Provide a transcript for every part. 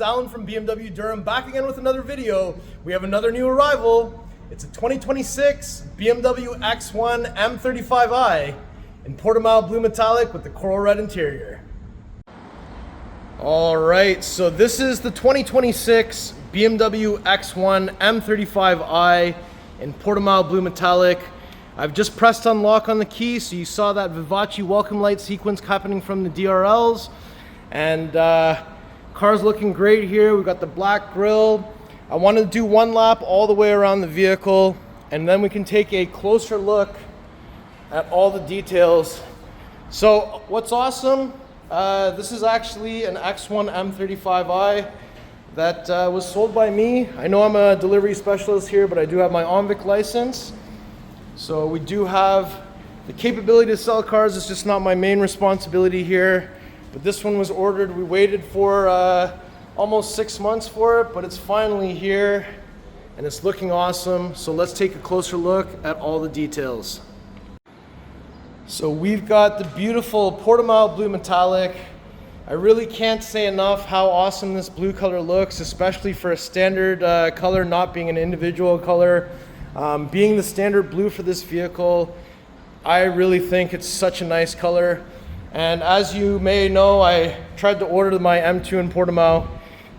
Alan from BMW Durham, back again with another video. We have another new arrival. It's a 2026 BMW X1 M35i in Portimao Blue Metallic with the coral red interior. All right, so this is the 2026 BMW X1 M35i in Portimao Blue Metallic. I've just pressed unlock on the key, so you saw that Vivace welcome light sequence happening from the DRLs. And car's looking great here. We've got the black grille. I want to do one lap all the way around the vehicle, and then we can take a closer look at all the details. So what's awesome, this is actually an X1 M35i that was sold by me. I know I'm a delivery specialist here, but I do have my OMVIC license. So we do have the capability to sell cars. It's just not my main responsibility here. But this one was ordered. We waited for almost 6 months for it, but it's finally here and it's looking awesome. So let's take a closer look at all the details. So we've got the beautiful Portimao Blue Metallic. I really can't say enough how awesome this blue color looks, especially for a standard color, not being an individual color. Being the standard blue for this vehicle, I really think it's such a nice color. And as you may know, I tried to order my M2 in Portimao.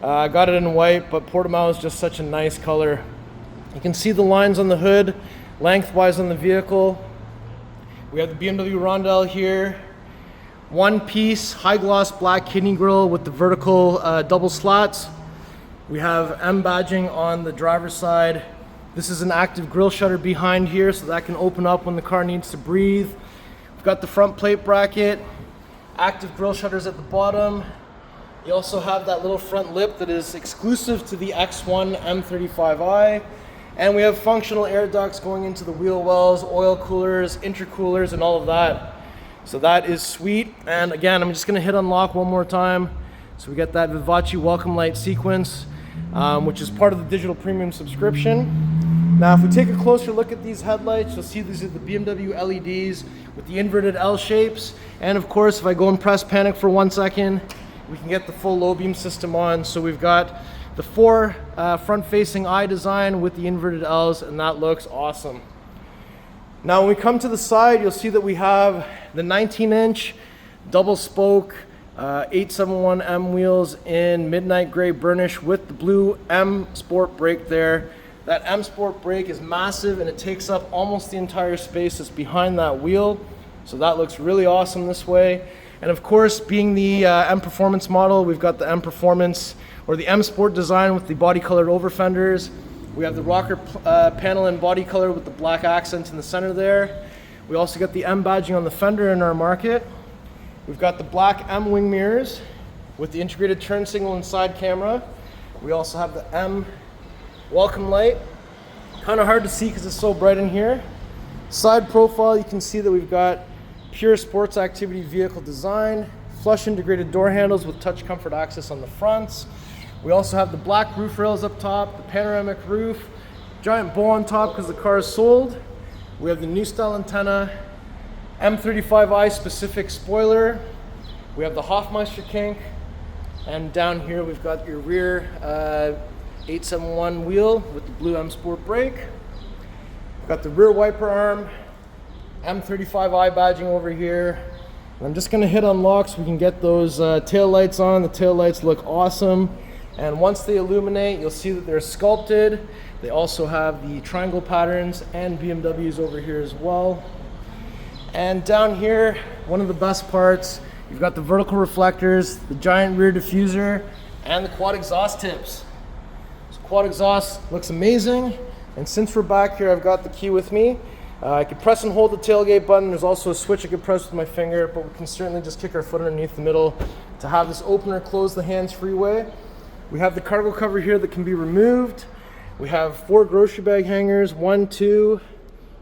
I got it in white, but Portimao is just such a nice color. You can see the lines on the hood, lengthwise on the vehicle. We have the BMW Rondelle here. One piece, high gloss black kidney grille with the vertical double slats. We have M badging on the driver's side. This is an active grille shutter behind here, so that can open up when the car needs to breathe. We've got the front plate bracket, active grille shutters at the bottom. You also have that little front lip that is exclusive to the X1 M35i. And we have functional air ducts going into the wheel wells, oil coolers, intercoolers, and all of that. So that is sweet. And again, I'm just gonna hit unlock one more time. So we get that Vivace welcome light sequence, which is part of the digital premium subscription. Now, if we take a closer look at these headlights, you'll see these are the BMW LEDs with the inverted L shapes. And of course, if I go and press panic for 1 second, we can get the full low beam system on. So we've got the 4 front-facing eye design with the inverted L's, and that looks awesome. Now, when we come to the side, you'll see that we have the 19-inch double spoke 871M wheels in midnight gray burnish with the blue M Sport brake there. That M Sport brake is massive and it takes up almost the entire space that's behind that wheel. So that looks really awesome this way. And of course, being the M Performance model, we've got the M Performance or the M Sport design with the body colored over fenders. We have the rocker panel in body color with the black accents in the center there. We also got the M badging on the fender in our market. We've got the black M wing mirrors with the integrated turn signal and side camera. We also have the M welcome light. Kind of hard to see because it's so bright in here. Side profile, you can see that we've got pure sports activity vehicle design, flush integrated door handles with touch comfort access on the fronts. We also have the black roof rails up top, the panoramic roof, giant bow on top because the car is sold. We have the new style antenna, M35i specific spoiler. We have the Hofmeister kink, and down here we've got your rear 871 wheel with the blue M Sport brake. We've got the rear wiper arm, M35i badging over here. And I'm just gonna hit unlock so we can get those tail lights on. The tail lights look awesome. And once they illuminate, you'll see that they're sculpted. They also have the triangle patterns and BMWs over here as well. And down here, one of the best parts, you've got the vertical reflectors, the giant rear diffuser, and the quad exhaust tips. So quad exhaust looks amazing. And since we're back here, I've got the key with me. I could press and hold the tailgate button. There's also a switch I could press with my finger, but we can certainly just kick our foot underneath the middle to have this open or close the hands-free way. We have the cargo cover here that can be removed. We have 4 grocery bag hangers, 1, 2,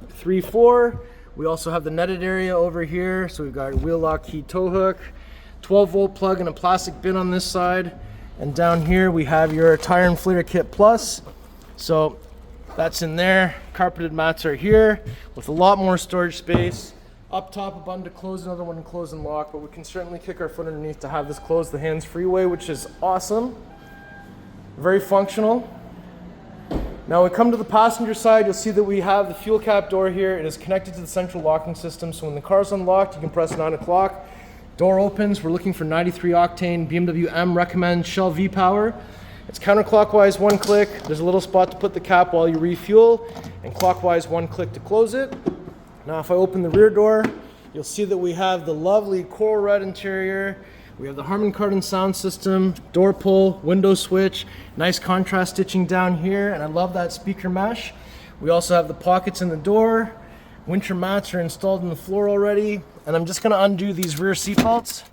3, 4. We also have the netted area over here. So we've got a wheel lock key tow hook, 12-volt plug and a plastic bin on this side. And down here we have your tire inflator kit plus. So that's in there. Carpeted mats are here with a lot more storage space. Up top, a button to close, another one to close and lock, but we can certainly kick our foot underneath to have this close the hands-free way, which is awesome. Very functional. Now we come to the passenger side, you'll see that we have the fuel cap door here. It is connected to the central locking system, so when the car's unlocked, you can press 9 o'clock. Door opens, we're looking for 93 octane BMW M recommend Shell V-Power. It's counterclockwise 1 click, there's a little spot to put the cap while you refuel, and clockwise 1 click to close it. Now if I open the rear door, you'll see that we have the lovely coral red interior. We have the Harman Kardon sound system, door pull, window switch, nice contrast stitching down here, and I love that speaker mesh. We also have the pockets in the door. Winter mats are installed in the floor already, and I'm just going to undo these rear seat belts.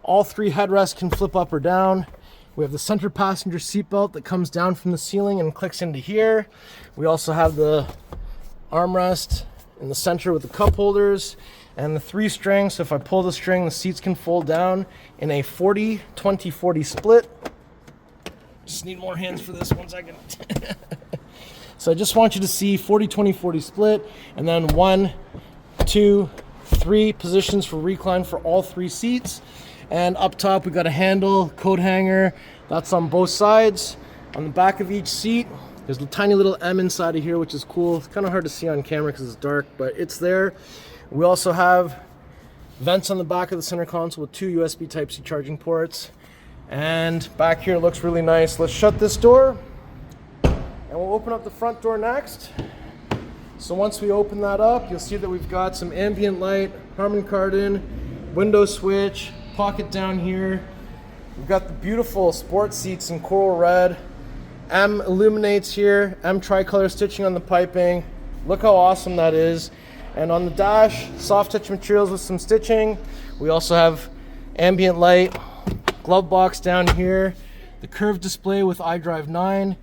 All 3 headrests can flip up or down. We have the center passenger seat belt that comes down from the ceiling and clicks into here. We also have the armrest in the center with the cup holders and the 3 strings. So if I pull the string, the seats can fold down in a 40-20-40 split. Just need more hands for this, 1 second. So I just want you to see 40-20-40 split, and then 1, 2, 3 positions for recline for all 3 seats. And up top we got a handle, coat hanger, that's on both sides. On the back of each seat, there's a tiny little M inside of here, which is cool. It's kind of hard to see on camera because it's dark, but it's there. We also have vents on the back of the center console with 2 USB Type-C charging ports. And back here looks really nice. Let's shut this door, and we'll open up the front door next. So once we open that up, you'll see that we've got some ambient light, Harman Kardon, window switch, pocket down here. We've got the beautiful sport seats in coral red. M illuminates here, M tricolor stitching on the piping. Look how awesome that is. And on the dash, soft touch materials with some stitching. We also have ambient light, glove box down here, the curved display with iDrive 9.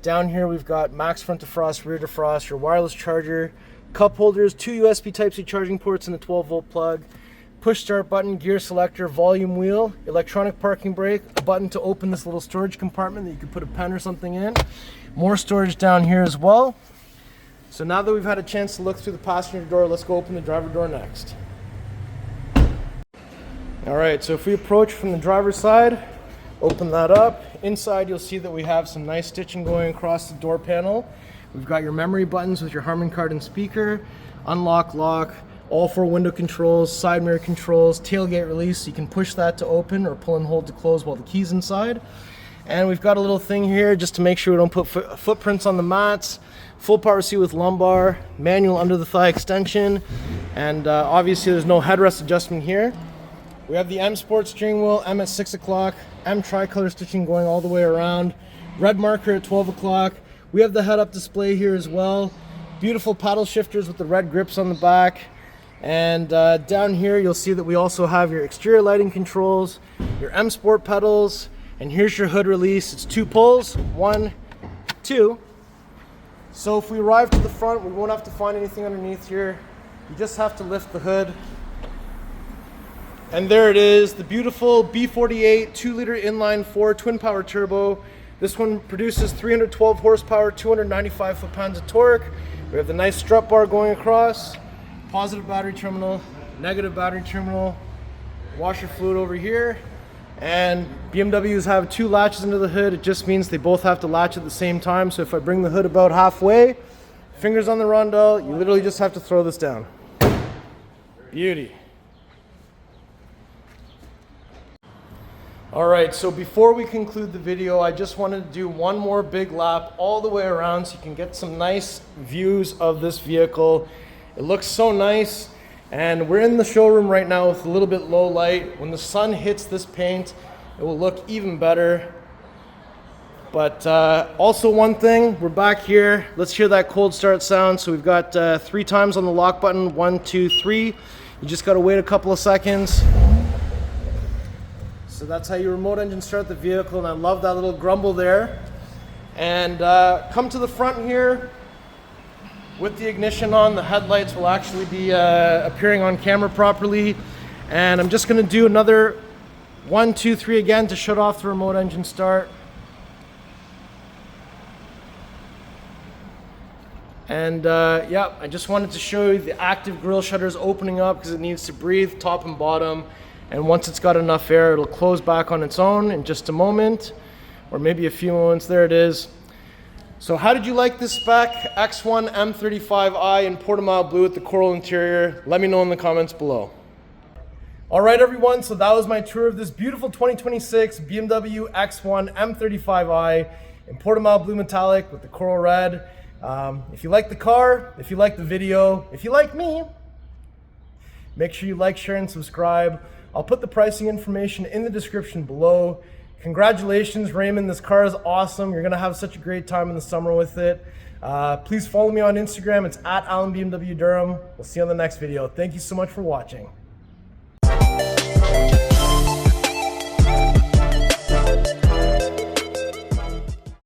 Down here we've got max front defrost, rear defrost, your wireless charger, cup holders, 2 USB Type-C charging ports and a 12-volt plug, push start button, gear selector, volume wheel, electronic parking brake, a button to open this little storage compartment that you could put a pen or something in. More storage down here as well. So now that we've had a chance to look through the passenger door, let's go open the driver door next. All right, so if we approach from the driver's side, open that up. Inside you'll see that we have some nice stitching going across the door panel. We've got your memory buttons with your Harman Kardon speaker, unlock, lock, all 4 window controls, side mirror controls, tailgate release. You can push that to open or pull and hold to close while the key's inside. And we've got a little thing here just to make sure we don't put footprints on the mats. Full power seat with lumbar, manual under the thigh extension, and obviously there's no headrest adjustment here. We have the M Sport steering wheel, M at 6 o'clock, M tricolor stitching going all the way around, red marker at 12 o'clock. We have the head-up display here as well. Beautiful paddle shifters with the red grips on the back. And down here you'll see that we also have your exterior lighting controls, your M Sport pedals, and here's your hood release. It's 2 pulls, 1, 2. So if we arrive to the front, we won't have to find anything underneath here. You just have to lift the hood. And there it is, the beautiful B48 2-liter inline-4 twin power turbo. This one produces 312 horsepower, 295 foot-pounds of torque. We have the nice strut bar going across, positive battery terminal, negative battery terminal, washer fluid over here. And BMWs have 2 latches into the hood. It just means they both have to latch at the same time. So if I bring the hood about halfway, fingers on the rondel, you literally just have to throw this down. Beauty. All right, so before we conclude the video, I just wanted to do one more big lap all the way around so you can get some nice views of this vehicle. It looks so nice. And we're in the showroom right now with a little bit low light. When the sun hits this paint, it will look even better. But also one thing, we're back here. Let's hear that cold start sound. So we've got 3 times on the lock button, 1, 2, 3. You just gotta wait a couple of seconds. So that's how you remote engine start the vehicle, and I love that little grumble there. And come to the front here. With the ignition on, the headlights will actually be appearing on camera properly. And I'm just gonna do another 1, 2, 3 again to shut off the remote engine start. And yeah, I just wanted to show you the active grille shutters opening up because it needs to breathe top and bottom. And once it's got enough air, it'll close back on its own in just a moment. or maybe a few moments. There it is. So how did you like this spec? X1 M35i in Portimao Blue with the coral interior. Let me know in the comments below. All right, everyone, so that was my tour of this beautiful 2026 BMW X1 M35i in Portimao Blue Metallic with the coral red. If you like the car, if you like the video, if you like me, make sure you like, share, and subscribe. I'll put the pricing information in the description below. Congratulations, Raymond. This car is awesome. You're gonna have such a great time in the summer with it. Please follow me on Instagram. It's @AlanBMW Durham. We'll see you on the next video. Thank you so much for watching.